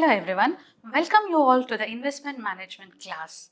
Hello everyone, welcome you all to the investment management class.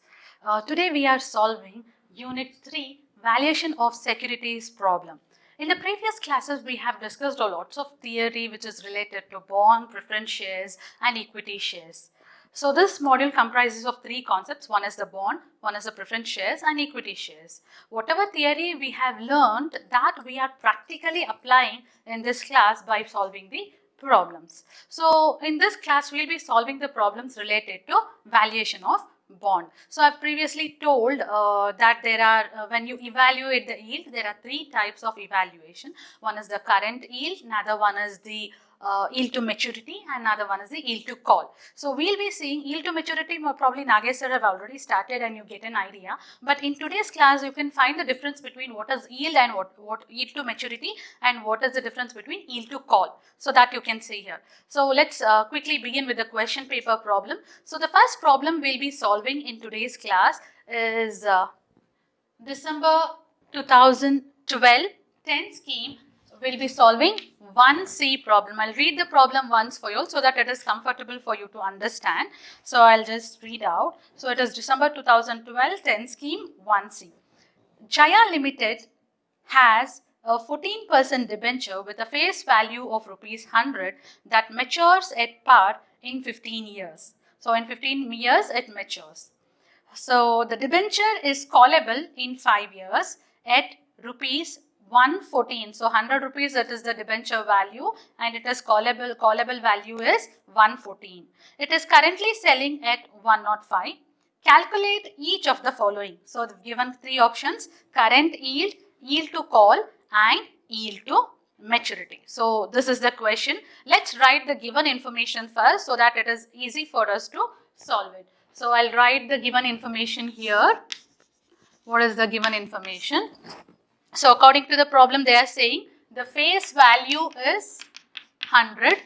Today we are solving unit 3 valuation of securities problem. In the previous classes we have discussed a lots of theory which is related to bond, preference shares and equity shares. So this module comprises of three concepts. One is the bond, one is the preference shares and equity shares. Whatever theory we have learned, that we are practically applying in this class by solving the problems. So in this class we will be solving the problems related to valuation of bond. So I've previously told that there are when you evaluate the yield, there are three types of evaluation. One is the current yield, another one is the yield to maturity, and another one is the yield to call. So we'll be seeing yield to maturity. Probably Nagesh sir have already started and you get an idea, but in today's class you can find the difference between what is yield and what yield to maturity and what is the difference between yield to call, so that you can see here. So let's quickly begin with the question paper problem. So the first problem we'll be solving in today's class is December 2012 10 scheme. We'll be solving 1C problem. I'll read the problem once for you so that it is comfortable for you to understand. So I'll just read out. So it is December 2012 10 scheme 1C. Jaya Limited has a 14% debenture with a face value of rupees 100 that matures at par in 15 years. So in 15 years it matures. So the debenture is callable in 5 years at rupees 114. So 100 rupees, that is the debenture value, and it is callable value is 114. It is currently selling at 105. Calculate each of the following. So the given three options: current yield, yield to call and yield to maturity. So this is the question. Let's write the given information first so that it is easy for us to solve it. So I'll write the given information here. What is the given information? So according to the problem, they are saying the face value is 100.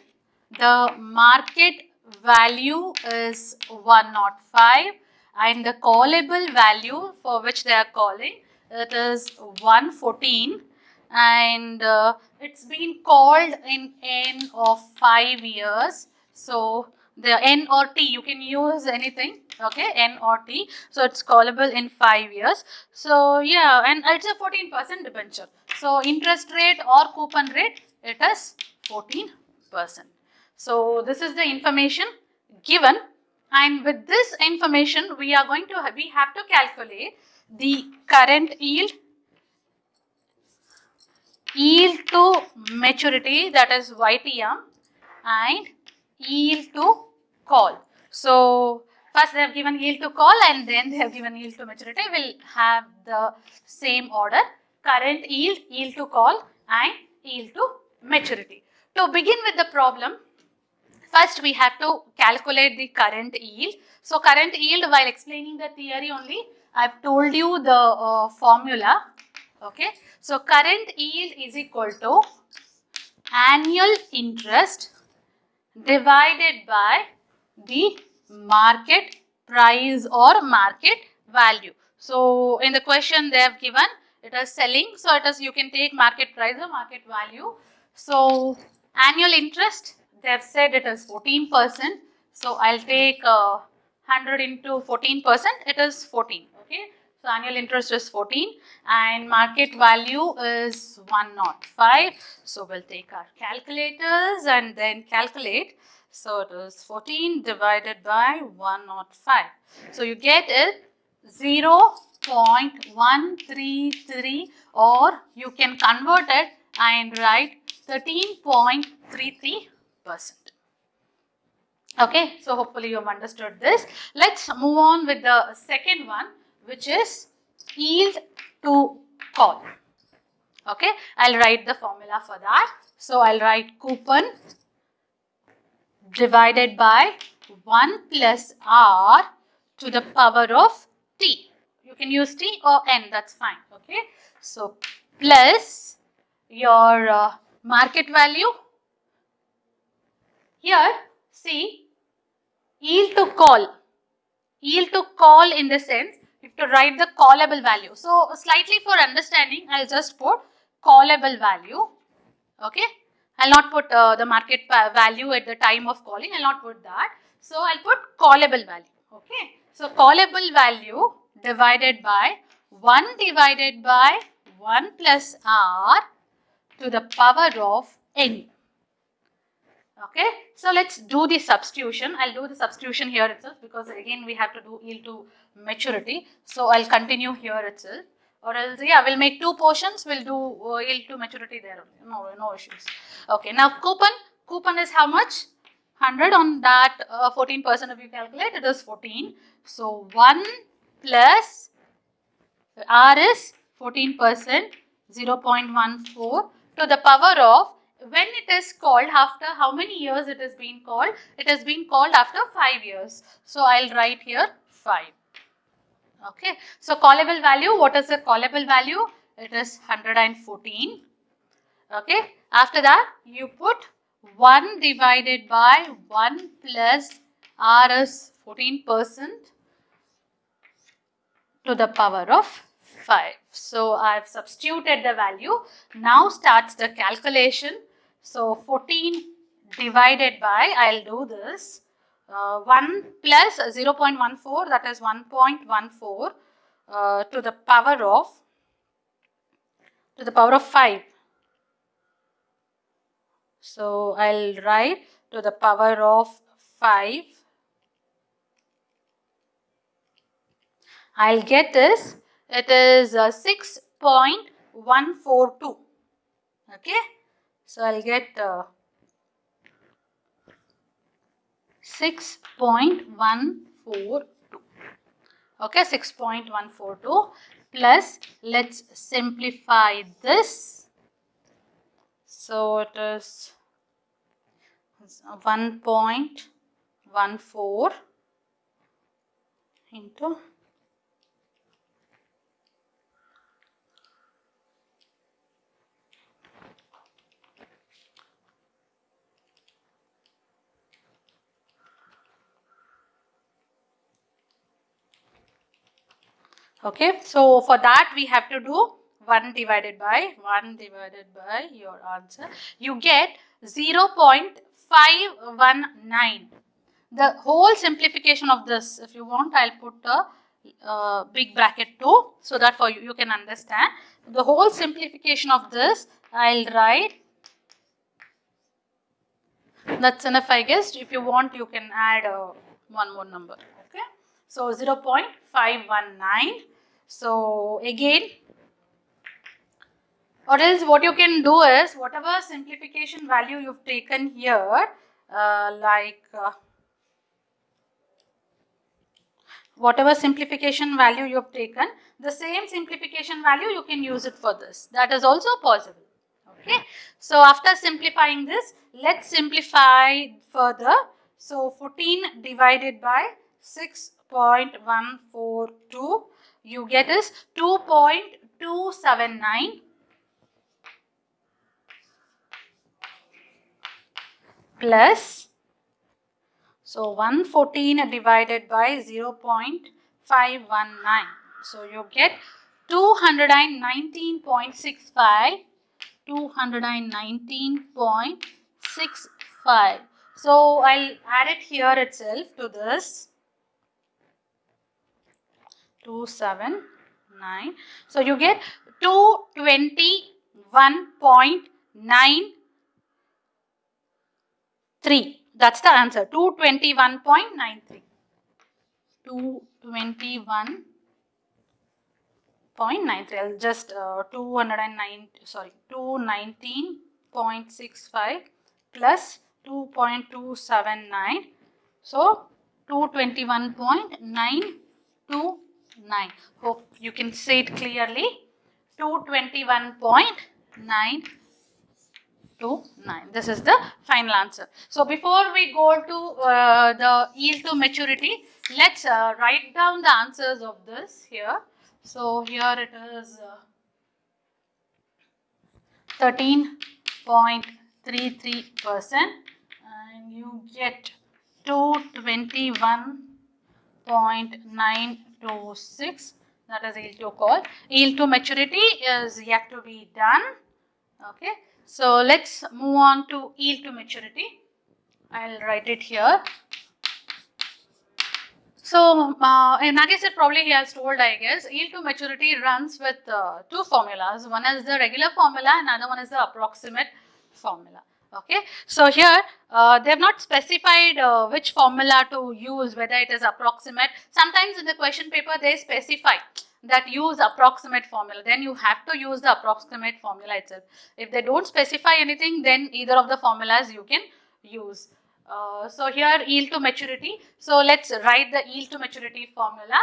The market value is 105 and the callable value for which they are calling, it is 114, and it's been called in N of 5 years. So the N or T, you can use anything, okay, N or T. So it's callable in 5 years. So yeah, and it's a 14% debenture. So interest rate or coupon rate, it is 14%. So this is the information given, and with this information we have to calculate the current yield, yield to maturity, that is YTM, and yield to call. So first they have given yield to call and then they have given yield to maturity. We'll have the same order: current yield, yield to call and yield to maturity. To begin with the problem, first we have to calculate the current yield. So current yield, while explaining the theory only, I've told you the formula. Okay, so current yield is equal to annual interest divided by the market price or market value. So in the question they have given, it is selling, so it is, you can take market price or market value. So annual interest, they have said it is 14%. So I'll take 100 into 14%, it is 14. Okay, so annual interest is 14 and market value is 105. So we'll take our calculators and then calculate. So it is 14 divided by 105. So you get it 0.133, or you can convert it and write 13.33%. Okay, so hopefully you have understood this. Let's move on with the second one, which is yield to call. Okay, I'll write the formula for that. So I'll write coupon divided by 1 plus R to the power of T. You can use T or N, that's fine. Okay, so plus your market value. Here, see, yield to call. Yield to call in the sense, you have to write the callable value. So slightly for understanding, I'll just put callable value. Okay, I'll not put the market value at the time of calling. I'll not put that. So I'll put callable value. Okay. So callable value divided by 1 divided by 1 plus r to the power of n. Okay, so let's do the substitution. I'll do the substitution here itself because again we have to do yield to maturity. So I'll continue here itself, or else yeah, we'll make two portions. We'll do yield to maturity there. No issues. Okay, now coupon is how much? 100 on that 14% if you calculate, it is 14. So 1 plus R is 14%, 0.14 to the power of, when it is called, after how many years it is being called? It has been called after 5 years. So I'll write here 5. Okay. So callable value, what is the callable value? It is 114. Okay. After that, you put 1 divided by 1 plus R is 14% to the power of 5. So I've substituted the value. Now starts the calculation. So 14 divided by, I'll do this, 1 plus 0.14, that is 1.14 to the power of 5. So I'll write to the power of 5. I'll get this. It is 6.142. Okay. So I'll get 6.142. Okay, 6.142 plus, let's simplify this. So it is 1.14 into okay, so for that we have to do 1 divided by your answer. You get 0.519. The whole simplification of this, if you want, I'll put a big bracket too, so that for you can understand. The whole simplification of this, I'll write. That's enough, I guess. If you want, you can add one more number. Okay. So 0.519. So again, or else what you can do is, whatever simplification value you've taken here, whatever simplification value you have taken, the same simplification value you can use it for this. That is also possible. Okay. So after simplifying this, let's simplify further. So 14 divided by 6.142, you get is 2.279 plus, so 114 divided by 0.519. So you get 219.65. 219.65. So I'll add it here itself to this. 279. So you get 221.93. That's the answer. 221.93. 221.93. I'll just 219.65 plus 2.279. So 221.929. Hope you can see it clearly. 221.929. This is the final answer. So before we go to the yield to maturity, let's write down the answers of this here. So here it is 13.33%, and you get 221.926. That is yield to call. Yield to maturity is yet to be done. Okay. So let's move on to yield to maturity. I'll write it here. So, Nagesh probably he has told, I guess, yield to maturity runs with two formulas. One is the regular formula, and another one is the approximate formula. Okay, so here they have not specified which formula to use, whether it is approximate. Sometimes in the question paper they specify that use approximate formula, then you have to use the approximate formula itself. If they don't specify anything, then either of the formulas you can use. So here yield to maturity. So let's write the yield to maturity formula.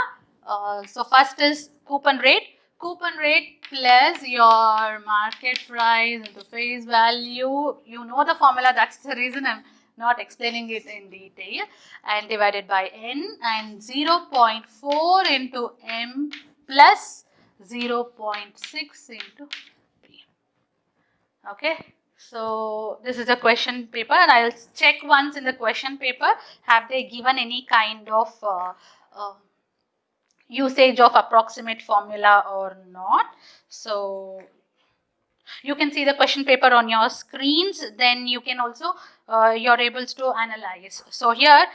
So first is coupon rate. Coupon rate plus your market price into face value. You know the formula, that's the reason I'm not explaining it in detail. And divided by n, and 0.4 into m plus 0.6 into p. Okay. So this is a question paper, and I'll check once in the question paper, have they given any kind of usage of approximate formula or not. So you can see the question paper on your screens, then you can also you're able to analyze. So here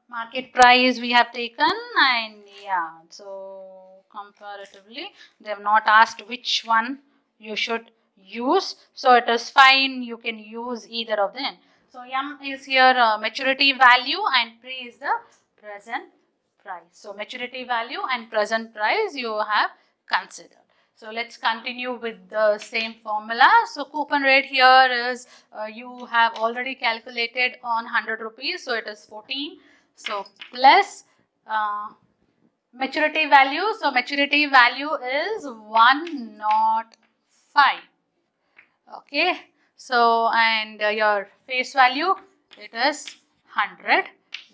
market price we have taken, and yeah, so comparatively they have not asked which one you should use, so it is fine, you can use either of them. So M is here maturity value, and P is the present price. So maturity value and present price you have considered. So let's continue with the same formula. So coupon rate here is you have already calculated on 100 rupees, so it is 14. So plus maturity value. So maturity value is 105. Okay. So and your face value, it is 100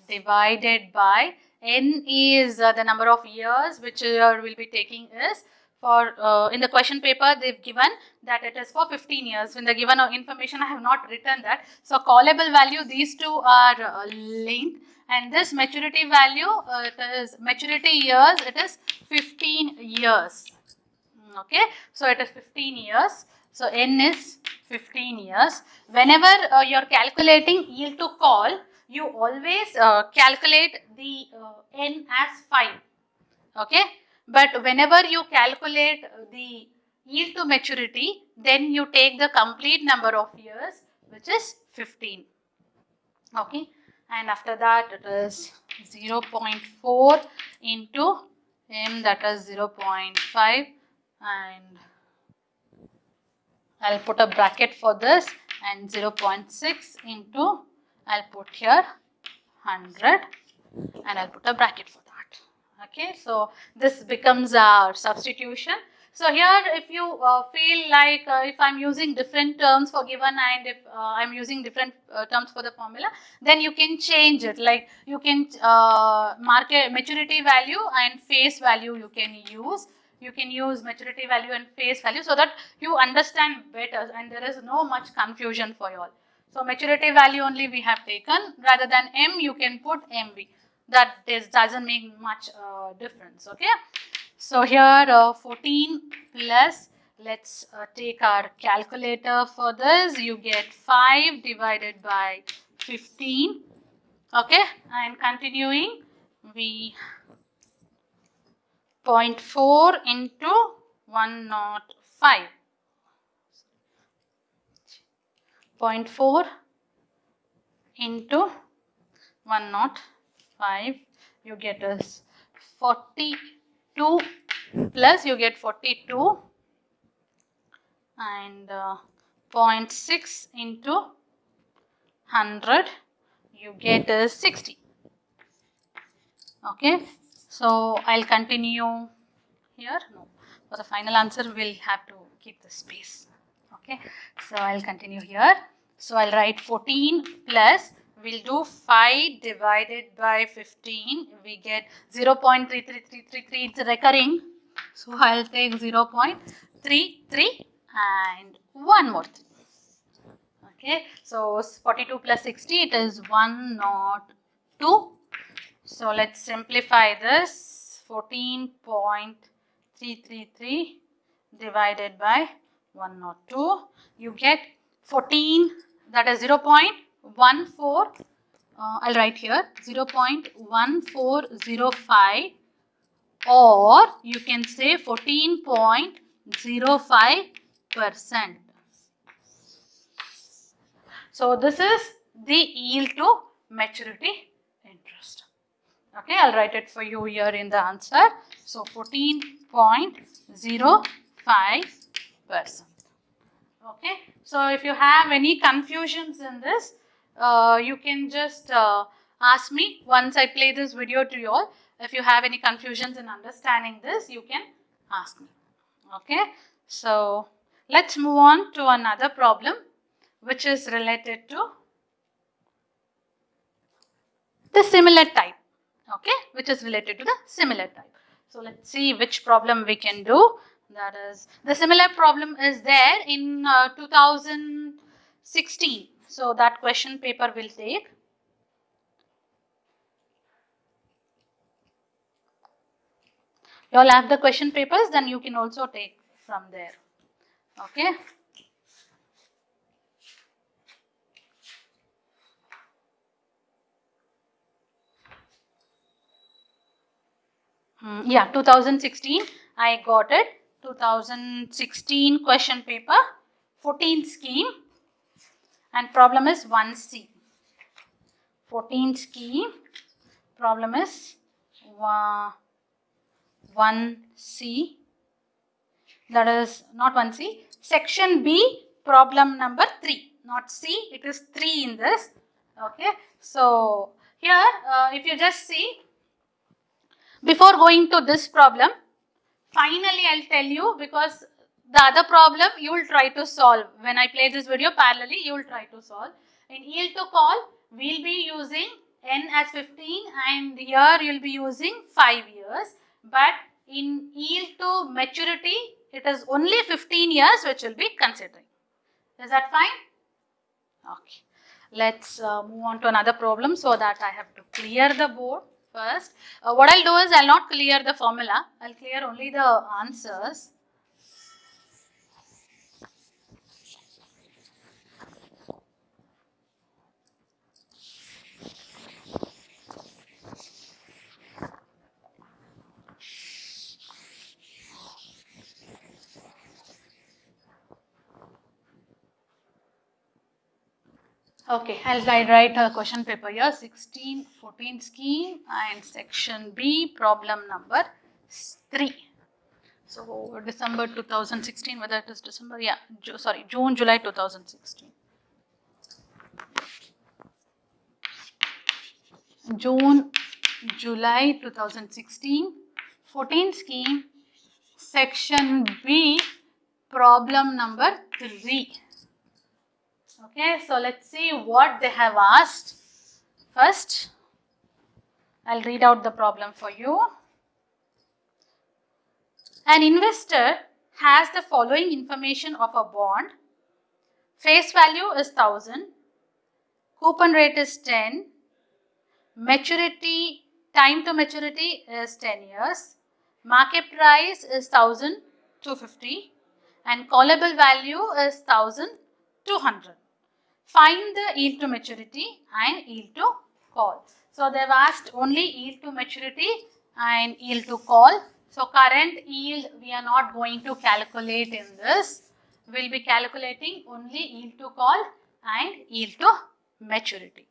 divided by n is the number of years which you will be taking is for in the question paper they've given that it is for 15 years. In the given information I have not written that. So callable value, these two are linked, and this maturity value it is maturity years, it is 15 years. Okay, so it is 15 years. So n is 15 years. Whenever you're calculating yield to call, you always calculate the n as 5. Okay, but whenever you calculate the yield to maturity, then you take the complete number of years, which is 15. Okay, and after that it is 0.4 into m, that is 0.5, and I'll put a bracket for this, and 0.6 into, I'll put here 100, and I'll put a bracket for that. Okay, so this becomes our substitution. So here if you feel like if I'm using different terms for given, and if I'm using different terms for the formula, then you can change it. Like you can mark a maturity value and face value you can use. You can use maturity value and face value so that you understand better and there is no much confusion for you all. So maturity value only we have taken, rather than M you can put MV. That doesn't make much difference. Okay. So here 14 plus, let's take our calculator for this. You get 5 divided by 15. Okay, and continuing, we 0.4 into 105. 0.4 into 105, you get as 42 plus, you get 42, and 0.6 into 100, you get as 60. Okay, so I'll continue here. No, for the final answer we'll have to keep the space. Okay, so I'll continue here. So I'll write 14 plus, we'll do 5 divided by 15, we get 0.33333, it's recurring, so I'll take 0.33 and one more 3. Okay, so 42 plus 60, it is 102. So let's simplify this. 14.333 divided by 102, you get 14, that is 0.14 I'll write here 0.1405, or you can say 14.05%. So this is the yield to maturity interest. Okay, I'll write it for you here in the answer. So 14.05%. Okay, so if you have any confusions in this, you can just ask me once I play this video to you all. If you have any confusions in understanding this, you can ask me. Okay, so let's move on to another problem which is related to the similar type. Okay, which is related to the similar type. So let's see which problem we can do. That is, the similar problem is there in 2016. So that question paper will take. You all have the question papers, then you can also take from there. Okay. Yeah, 2016 I got it. 2016 question paper, 14 scheme, and problem is 1C. 14 scheme, problem is 1C. That is not 1C. Section B, problem number 3. Not C, it is 3 in this. Okay. So here, if you just see, before going to this problem, finally I'll tell you, because the other problem you will try to solve. When I play this video parallelly, you will try to solve. In yield to call, we will be using N as 15, and here you will be using 5 years. But in yield to maturity, it is only 15 years which will be considering. Is that fine? Okay. Let's move on to another problem so that I have to clear the board first. What I'll do is I'll not clear the formula. I'll clear only the answers. Okay, I'll write a question paper here, 14 scheme, and section B, problem number 3. So December 2016, whether it is December, yeah, June, July 2016. June, July 2016, 14 scheme, section B, problem number 3. Okay, so let's see what they have asked. First, I'll read out the problem for you. An investor has the following information of a bond. Face value is 1000, coupon rate is 10, maturity, time to maturity is 10 years, market price is 1250, and callable value is 1200. Find the yield to maturity and yield to call. So they have asked only yield to maturity and yield to call. So current yield we are not going to calculate in this. We will be calculating only yield to call and yield to maturity.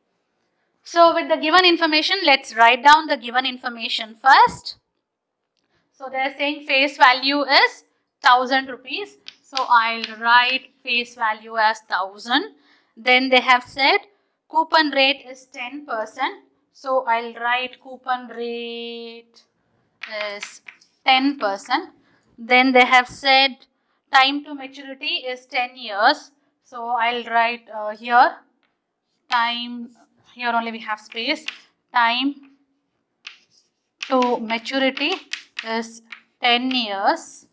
So with the given information, let's write down the given information first. So they are saying face value is 1000 rupees. So I'll write face value as 1000. Then they have said coupon rate is 10%. So I'll write coupon rate is 10%. Then they have said time to maturity is 10 years. So I'll write here time, here only we have space, time to maturity is 10 years,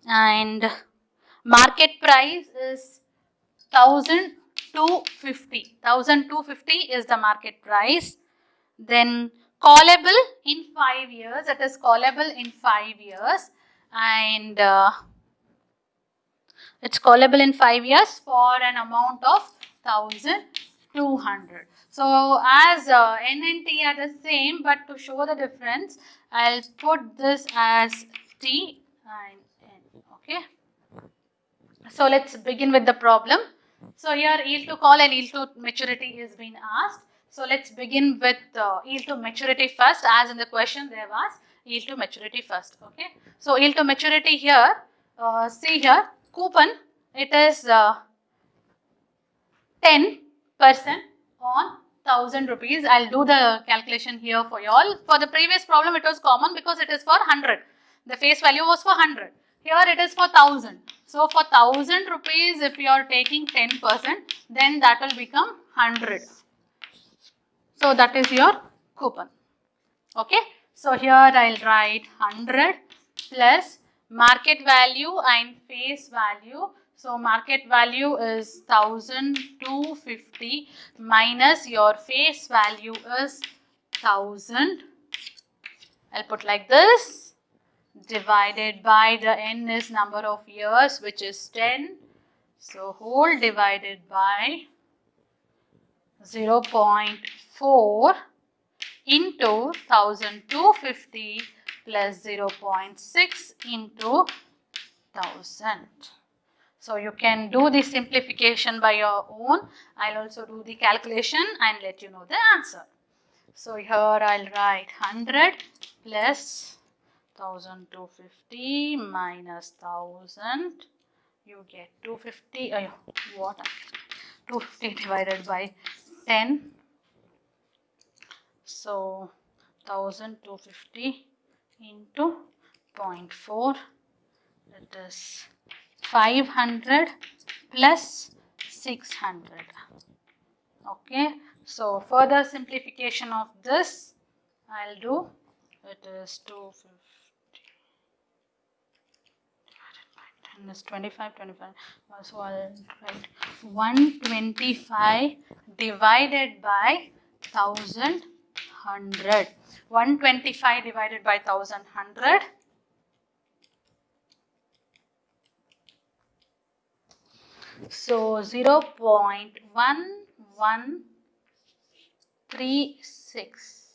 and market price is 1250. 1250 is the market price. Then callable in 5 years, it is callable in 5 years, and it's callable in 5 years for an amount of 1000 200. So as N and T are the same, but to show the difference, I'll put this as T and N. Okay. So let's begin with the problem. So here yield to call and yield to maturity is being asked. So let's begin with yield to maturity first, as in the question they have asked yield to maturity first. Okay. So yield to maturity here, see here, coupon, it is 10% on 1000 rupees. I'll do the calculation here for you all. For the previous problem, it was common because it is for 100. The face value was for 100. Here it is for 1000. So for 1000 rupees, if you are taking 10%, then that will become 100. So that is your coupon. Okay. So here I'll write 100 plus market value and face value. So market value is 1250 minus your face value is 1000. I'll put like this, divided by the n is number of years, which is 10. So whole divided by 0.4 into 1250 plus 0.6 into 1000. So you can do the simplification by your own. I'll also do the calculation and let you know the answer. So here I'll write 100 plus 1250 minus 1000. You get 250. What? 250 divided by 10. So 1250 into 0.4, it is 500 plus 600. Okay, so further simplification of this I'll do. It is 250 divided by 10 is 25. So I'll write 125 divided by 1100. 125 divided by 1100. So 0.1136.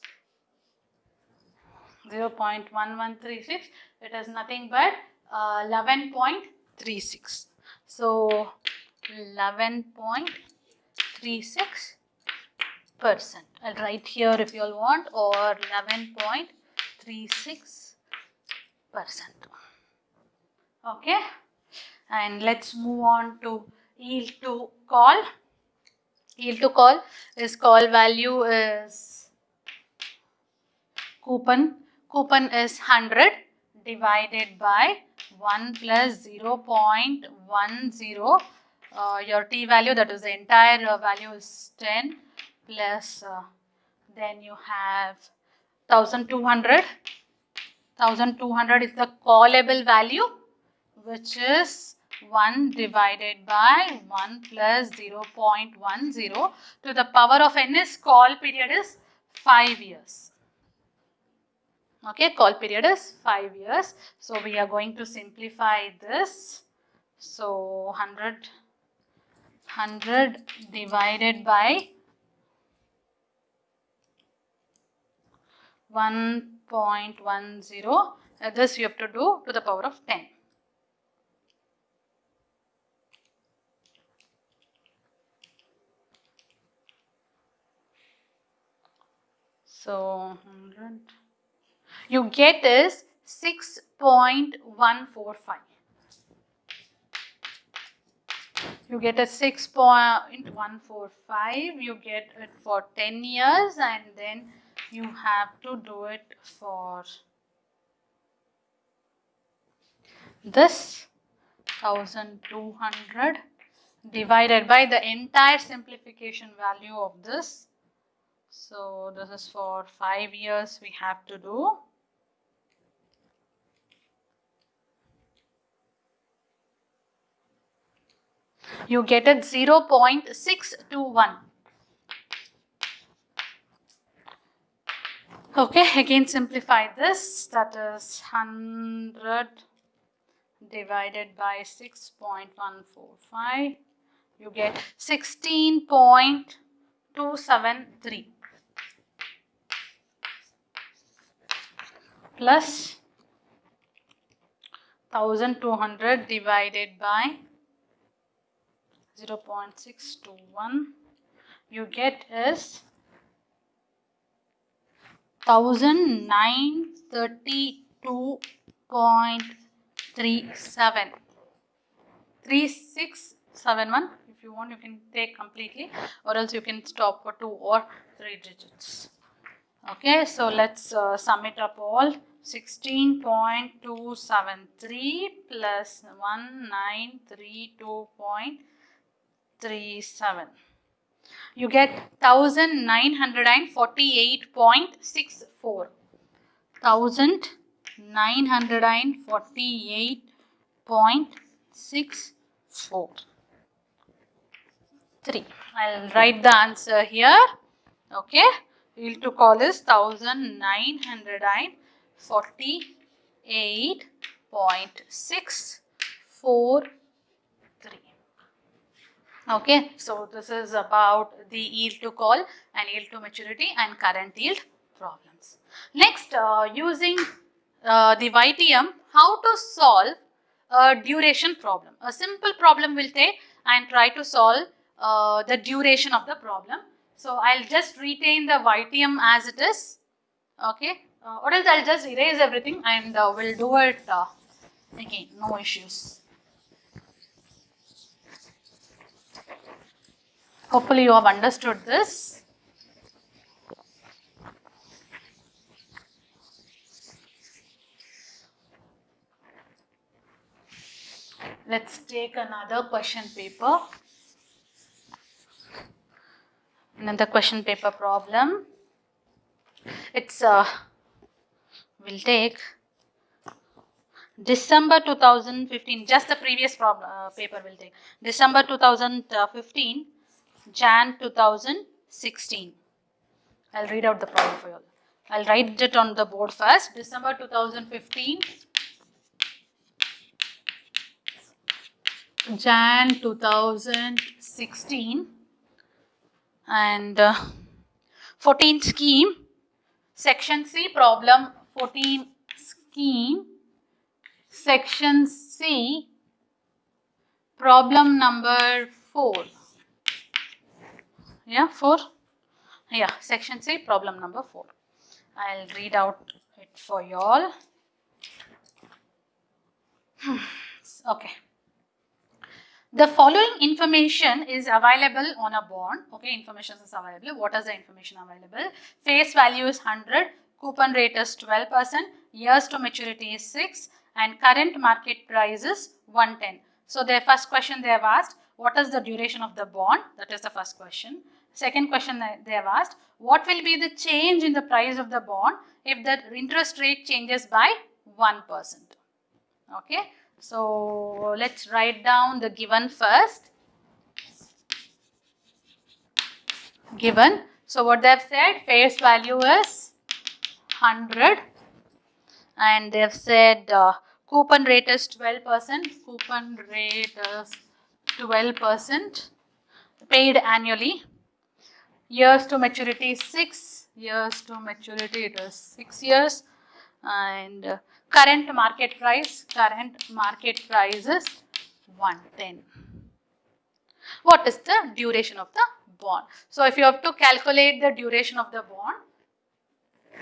0.1136. It is nothing but 11.36. So 11.36%. I'll write here if you all want, or 11.36%. Okay. And let's move on to yield to call. Yield to call is call value is coupon. Coupon is 100 divided by 1 plus 0.10. Your T value, that is the entire value, is 10 plus then you have 1200. 1200 is the callable value, which is 1 divided by 1 plus 0.10 to the power of n is call period is 5 years. Okay, call period is 5 years. So we are going to simplify this. So 100 divided by 1.10. This you have to do to the power of 10. So 100. You get is 6.145. You get a 6.145. You get it for 10 years, and then you have to do it for this 1200 divided by the entire simplification value of this. So this is for 5 years we have to do. You get it 0.621. Okay, again simplify this. That is 100 divided by 6.145. You get 16.1 273 plus 1200 divided by 0.621, you get is 1932.37. 3671. If you want, you can take completely, or else you can stop for 2 or 3 digits. Okay, so let's sum it up all. 16.273 plus 1932.37. You get 1948.64. 1948.64. 3. I'll write the answer here. Okay. Yield to call is 1948.643. Okay, so this is about the yield to call and yield to maturity and current yield problems. Next, using the YTM, how to solve a duration problem. A simple problem will take and try to solve the duration of the problem. So I'll just retain the YTM as it is. Okay, or else I'll just erase everything and we'll do it again, no issues. Hopefully you have understood this. Let's take another question paper. Another question paper problem. It's we'll take December 2015. Just the previous problem paper will take December 2015, Jan 2016. I'll read out the problem for you. I'll write it on the board first. December 2015, Jan 2016, and 14 scheme, section C, problem 14 scheme, section C, problem number 4. Yeah, 4. Yeah, section C, problem number 4. I'll read out it for you all. Okay. The following information is available on a bond. Okay, information is available. What is the information available? Face value is 100, coupon rate is 12%, years to maturity is 6, and current market price is 110. So their first question they have asked, what is the duration of the bond? That is the first question. Second question they have asked, what will be the change in the price of the bond if the interest rate changes by 1%? Okay. So let's write down the given first. Given. So what they have said, face value is 100, and they have said coupon rate is 12%. Coupon rate is 12%, paid annually. Years to maturity is 6. Years to maturity, it is 6 years. And current market price is 110. What is the duration of the bond? So if you have to calculate the duration of the bond,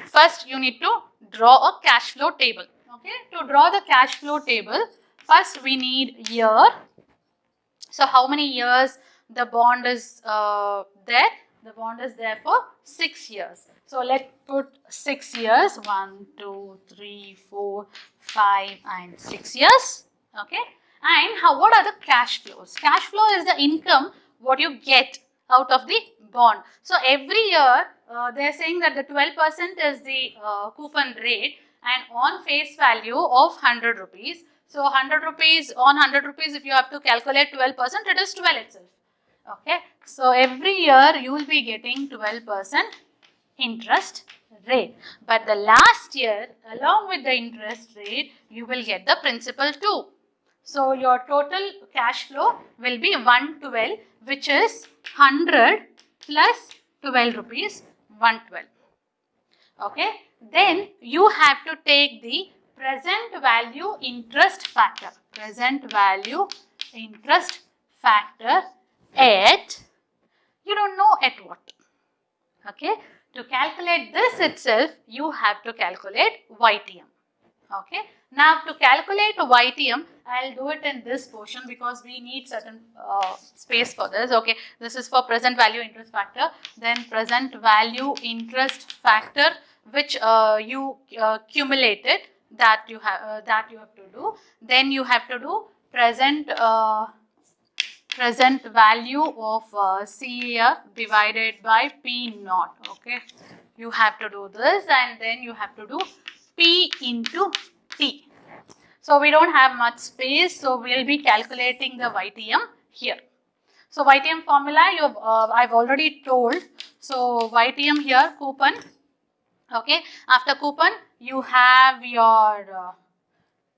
first you need to draw a cash flow table. Okay, to draw the cash flow table, first we need year. So how many years the bond is there? The bond is there for 6 years. So let's put 6 years, 1, 2, 3, 4, 5 and 6 years. Okay. And what are the cash flows? Cash flow is the income what you get out of the bond. So every year they are saying that the 12% is the coupon rate, and on face value of 100 rupees. So 100 rupees, on 100 rupees if you have to calculate 12%, it is 12 itself. Okay. So every year you will be getting 12% interest rate. But the last year, along with the interest rate, you will get the principal too. So your total cash flow will be 112, which is 100 plus 12 rupees 112. Okay, then you have to take the present value interest factor. Present value interest factor at, you don't know at what. Okay, to calculate this itself, you have to calculate YTM. Okay, now to calculate YTM, I'll do it in this portion because we need certain space for this. Okay, this is for present value interest factor, then present value interest factor which you cumulated, that you have to do. Then you have to do present value of CF divided by P naught. Okay, you have to do this, and then you have to do P into T. So we don't have much space, so we'll be calculating the YTM here. So YTM formula I've already told. So YTM here, coupon. Okay, after coupon you have your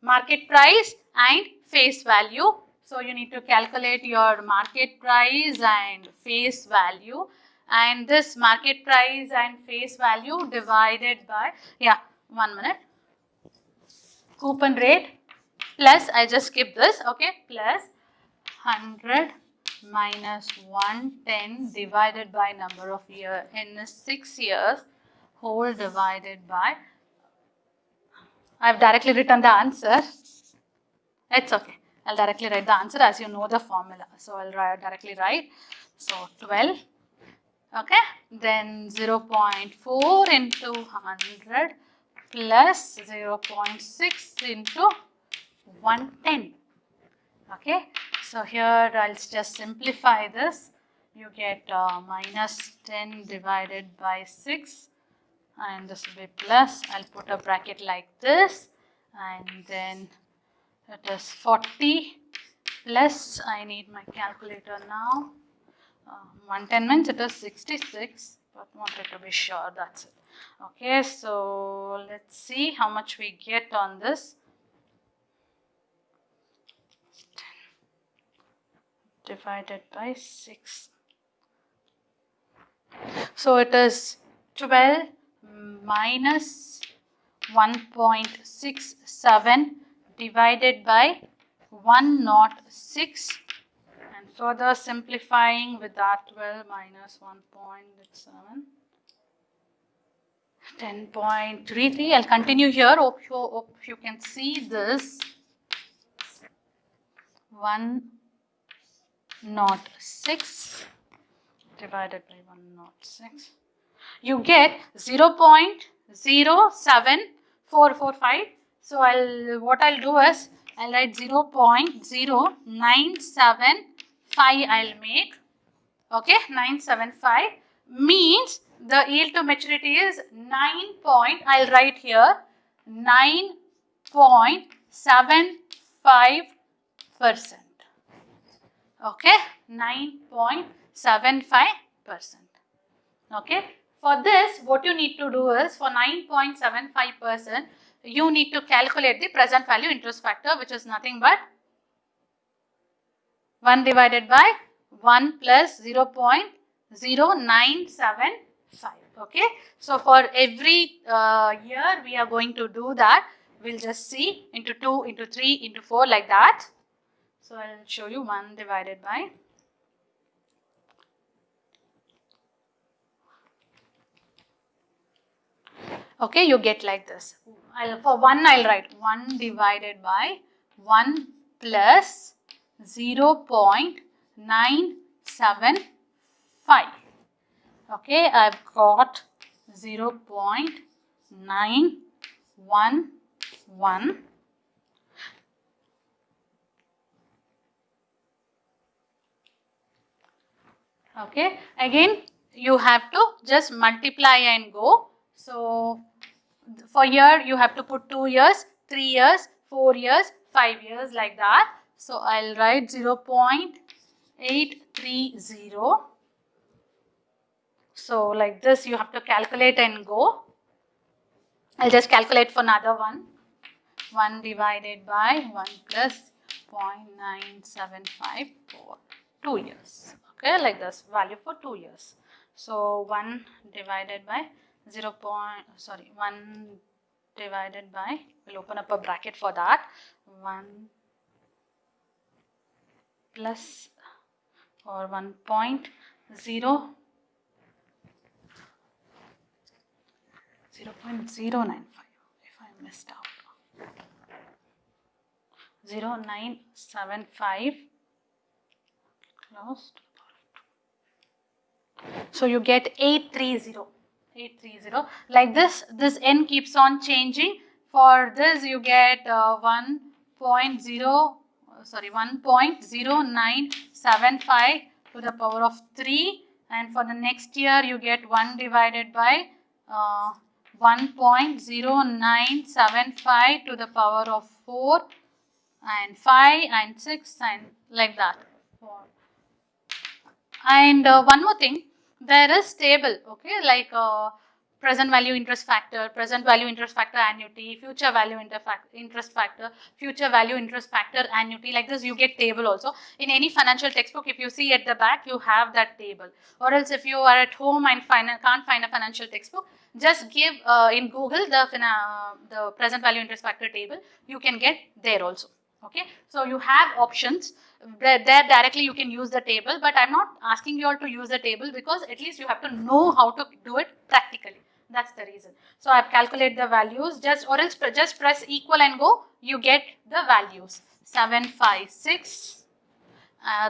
market price and face value. So you need to calculate your market price and face value, and this market price and face value divided by, yeah, 1 minute, coupon rate plus, I just skip this, okay, plus 100 minus 110 divided by number of years, in 6 years, whole divided by, I have directly written the answer. It's okay. I'll directly write the answer as you know the formula. So I'll directly write. So 12. Okay. Then 0.4 into 100 plus 0.6 into 110. Okay. So here I'll just simplify this. You get minus 10 divided by 6. And this will be plus. I'll put a bracket like this. And then it is 40 plus, I need my calculator now, 110 means it is 66, but wanted to be sure, that's it. Okay, so let's see how much we get on this. 10 divided by 6. So it is 12 minus 1.67 divided by 106, and further simplifying with that, 12 minus 1.67, 10.33. I'll continue here. Hope you can see this. 106 divided by 106. You get 0.07445. So what I'll do is I'll write 0.0975 I'll make. Okay, 975 means the yield to maturity is 9 point, I'll write here 9.75%. Okay, 9.75%. Okay, for this what you need to do is, for 9.75%, you need to calculate the present value interest factor, which is nothing but 1 divided by 1 plus 0.0975. Okay, so for every year we are going to do that. We'll just see into 2, into 3, into 4, like that. So I'll show you 1 divided by . Okay, you get like this. For 1, I'll write 1 divided by 1 plus 0.975. Okay, I've got 0.911. Okay, again you have to just multiply and go. So for here you have to put 2 years, 3 years, 4 years, 5 years, like that. So I'll write 0.830. So like this you have to calculate and go. I'll just calculate for another one. 1 divided by 1 plus 0.975 for 2 years. Okay, like this value for 2 years. So 1 divided by 1 divided by, we'll open up a bracket for that, 1 plus or 1.0 0.095, if I missed out, 0975 closed. So you get 830. Like this n keeps on changing. For this you get 1.0975 to the power of 3, and for the next year you get 1 divided by 1.0975 to the power of 4 and 5 and 6 and like that. And one more thing, there is table, okay, like present value interest factor, annuity, future value interest factor, future value interest factor annuity. Like this you get table also. In any financial textbook, if you see at the back, you have that table. Or else if you are at home and can't find a financial textbook, just give in Google the present value interest factor table. You can get there also. Okay, so you have options. There directly you can use the table, but I'm not asking you all to use the table because at least you have to know how to do it practically. That's the reason. So I've calculated the values, or else just press equal and go, you get the values. 756,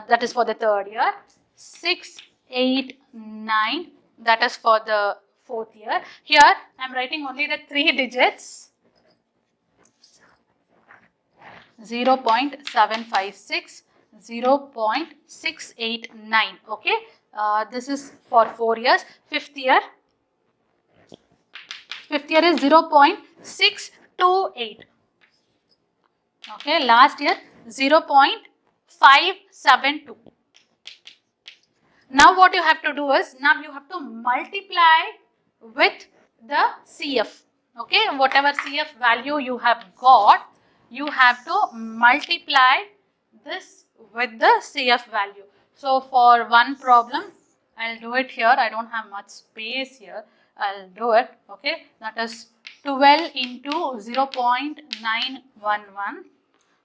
that is for the third year. 689, that is for the fourth year. Here I'm writing only the 3 digits. 0.756, 0.689. Okay, this is for 4 years. Fifth year is 0.628. okay, last year 0.572. now what you have to do is, now you have to multiply with the CF. okay, whatever CF value you have got, you have to multiply this with the CF value. So for one problem, I'll do it here. I don't have much space here. I'll do it. Okay, that is 12 into 0.911.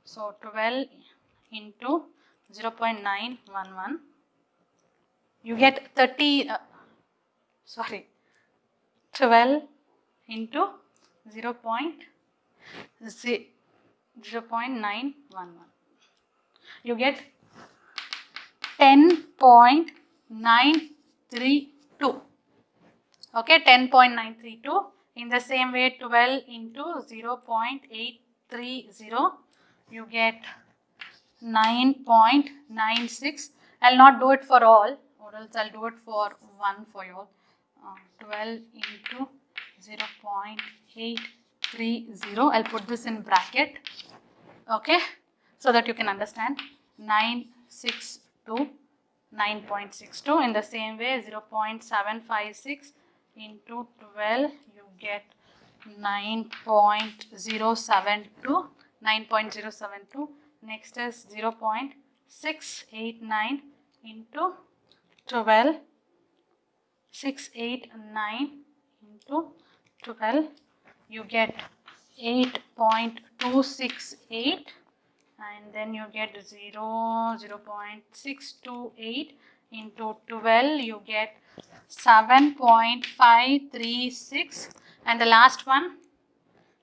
So 12 into 0.911. You get 12 into 0.911. You get 10.932. okay, 10.932. in the same way, 12 into 0.830, you get 9.96. I'll not do it for all, or else I'll do it for one for you all. 12 into 0.830. I'll put this in bracket. Okay, so that you can understand. 962, 9.62. in the same way, 0.756 into 12, you get 9.072. 9.072. Next is 0.689 into 12. 689 into 12, you get 8.268, and then you get 0.628 into 12, you get 7.536, and the last one,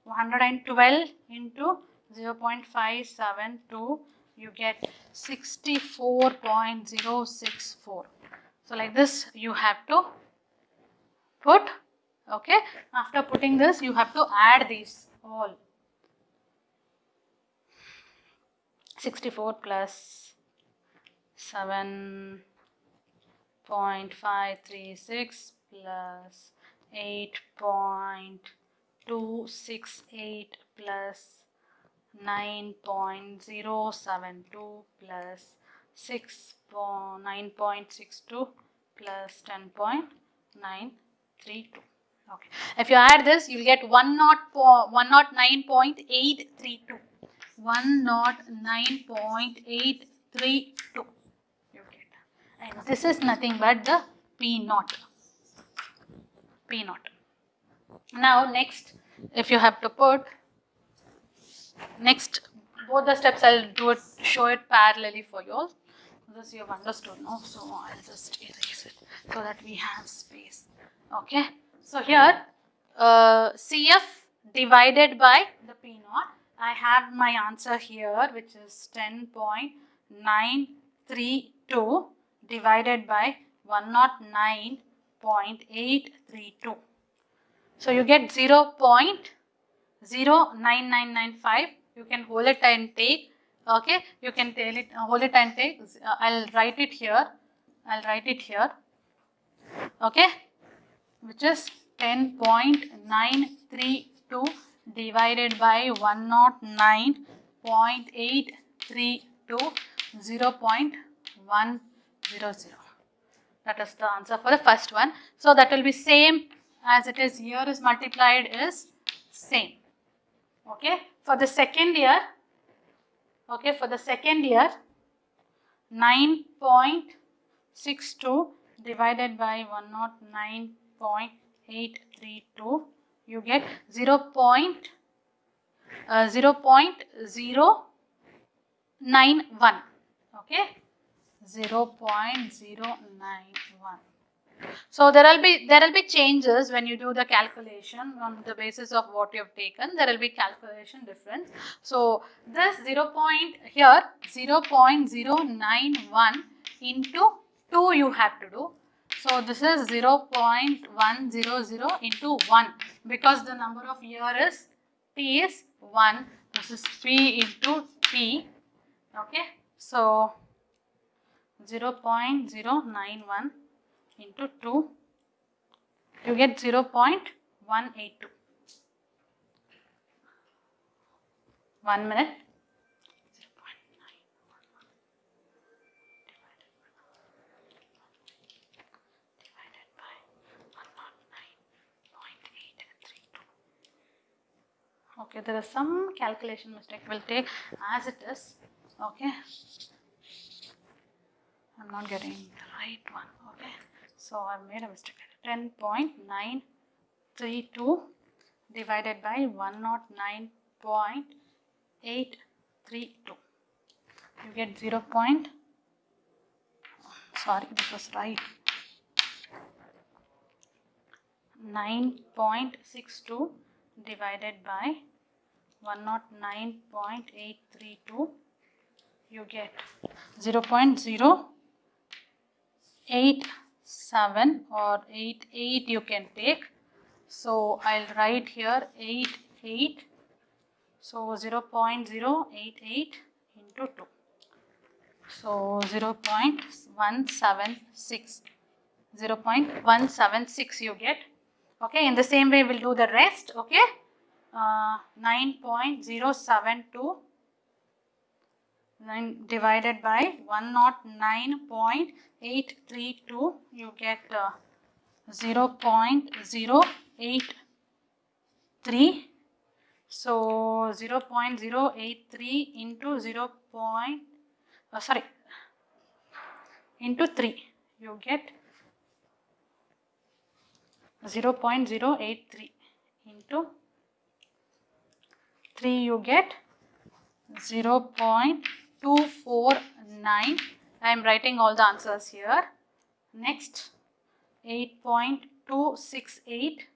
112 into 0.572, you get 64.064. So like this you have to put. Okay, after putting this, you have to add these all. 64 plus 7.536 plus 8.268 plus 9.072 plus 9.62 plus 10.932. Okay. If you add this, you'll get 109.832. 109.832. You get. And this is nothing but the P naught. P naught. Now next, if you have to put, next both the steps I'll do it, show it parallelly for you all. This you have understood, no? So I'll just erase it so that we have space. Okay. So here, CF divided by the P naught. I have my answer here, which is 10.932 divided by 109.832. So you get 0.09995. You can hold it and take. Okay, you can tell it, hold it and take. I'll write it here. Okay, which is 10.932 divided by 109.832, 0.100. That is the answer for the first one. So that will be same as it is here is multiplied is same. Okay, for the second year, 9.62 divided by 109.832, you get 0.091. Okay, 0.091. So there will be changes when you do the calculation on the basis of what you have taken. There will be calculation difference. So this 0.091 into 2 you have to do. So this is 0.100 into 1, because the number of year is T is 1. This is P into T. Okay. So 0.091 into 2, you get 0.182. 1 minute. 0.911 divided by 109.832. Okay, there is some calculation mistake. We'll take as it is. Okay. I'm not getting the right one. Okay. So I've made a mistake. 10.932 divided by 109.832. You get 0. Sorry, this was right. 9.62 divided by 109.832. You get 0.087 or 88 you can take. So I'll write here 88. So 0.088 into 2. So 0.176. 0.176 you get. Okay, in the same way we'll do the rest. Okay, 9.072 divided by 109.832, you get 0.083. So 0.083 into into 3, you get 0.083 into 3, you get 0.249. I am writing all the answers here. Next, 8.268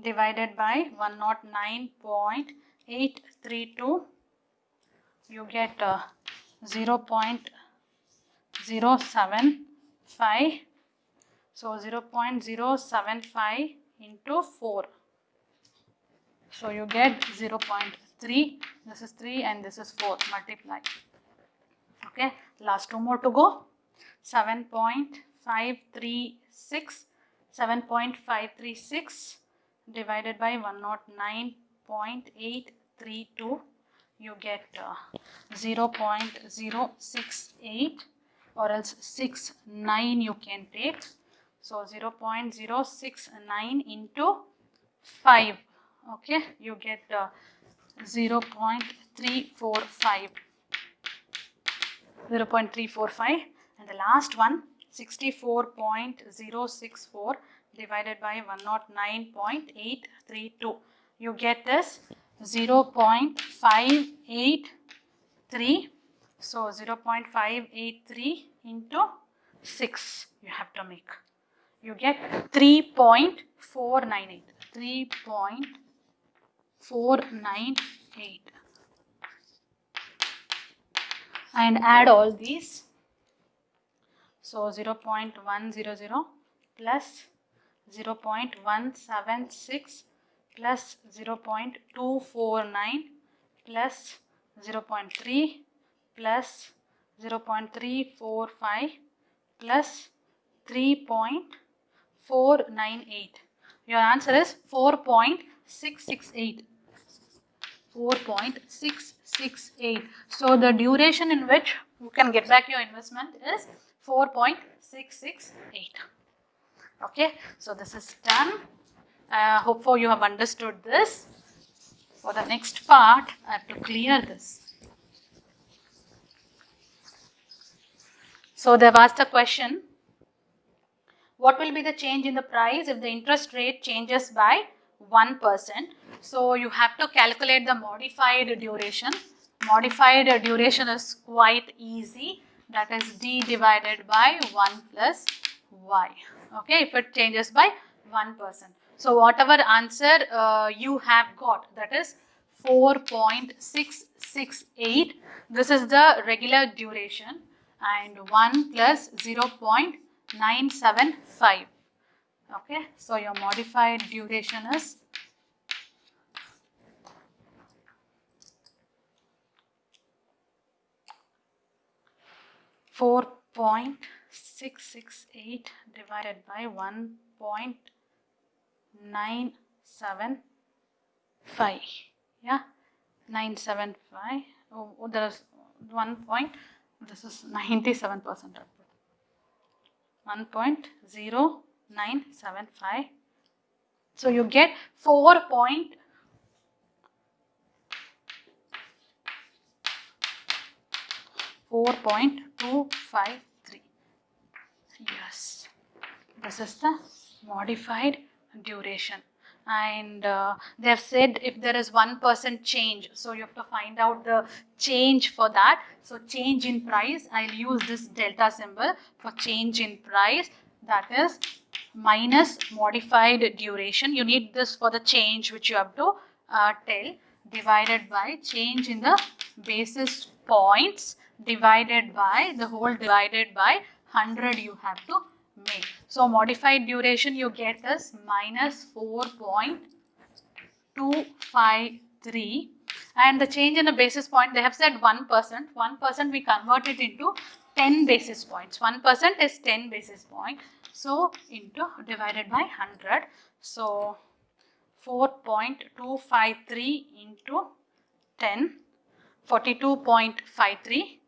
divided by 109.832, you get 0.075. So 0.075 into 4. So you get 0.3. This is 3 and this is 4. Multiply. Okay. Last 2 more to go. 7.536. 7.536 divided by 109.832. You get 0.068 or else 69 you can take. So 0.069 into 5. Okay, you get 0.345. 0.345. And the last one, 64.064 divided by 109.832. You get this 0.583. So 0.583 into 6 you have to make. You get 3.498. 3.498. And add all these. So 0.100 plus 0.176 plus 0.249 plus 0.3 plus 0.345 plus 3.498. Your answer is 4.668. 4.668. So the duration in which you can get back your investment is 4.668. Okay, so this is done. Hopefully you have understood this. For the next part, I have to clear this. So they've asked a question. What will be the change in the price if the interest rate changes by 1%? So you have to calculate the modified duration. Modified duration is quite easy. That is d divided by 1 plus y. Okay, if it changes by 1%. So whatever answer you have got, that is 4.668. This is the regular duration, and 1 plus 0.975. Okay, so your modified duration is 4.668 divided by 1.975. Yeah, 975. Oh, there's 1 point. This is 97%. 1.0975. So you get 4.253. Yes, this is the modified duration. And they have said if there is 1% change, so you have to find out the change for that. So change in price, I'll use this delta symbol for change in price, that is minus modified duration. You need this for the change which you have to tell, divided by change in the basis points, divided by the whole divided by 100 you have to make. So modified duration you get is minus 4.253, and the change in the basis point, they have said 1%. 1% we convert it into 10 basis points. 1% is 10 basis point. So into divided by 100. So 4.253 into 10, 42.53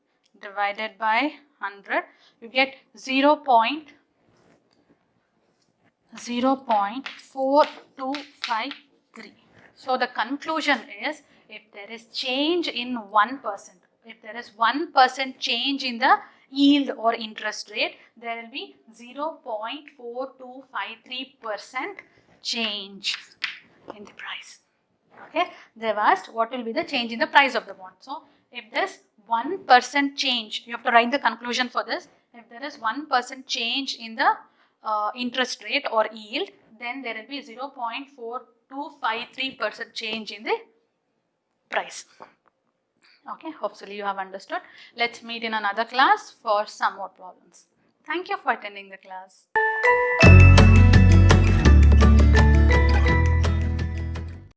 divided by 100, you get 0.4253. So the conclusion is, if there is change in 1%, if there is 1% change in the yield or interest rate, there will be 0.4253% change in the price. Okay, they've asked what will be the change in the price of the bond. So if this 1% change, you have to write the conclusion for this. If there is 1% change in the interest rate or yield, then there will be 0.4253% change in the price. Okay, hopefully you have understood. Let's meet in another class for some more problems. Thank you for attending the class.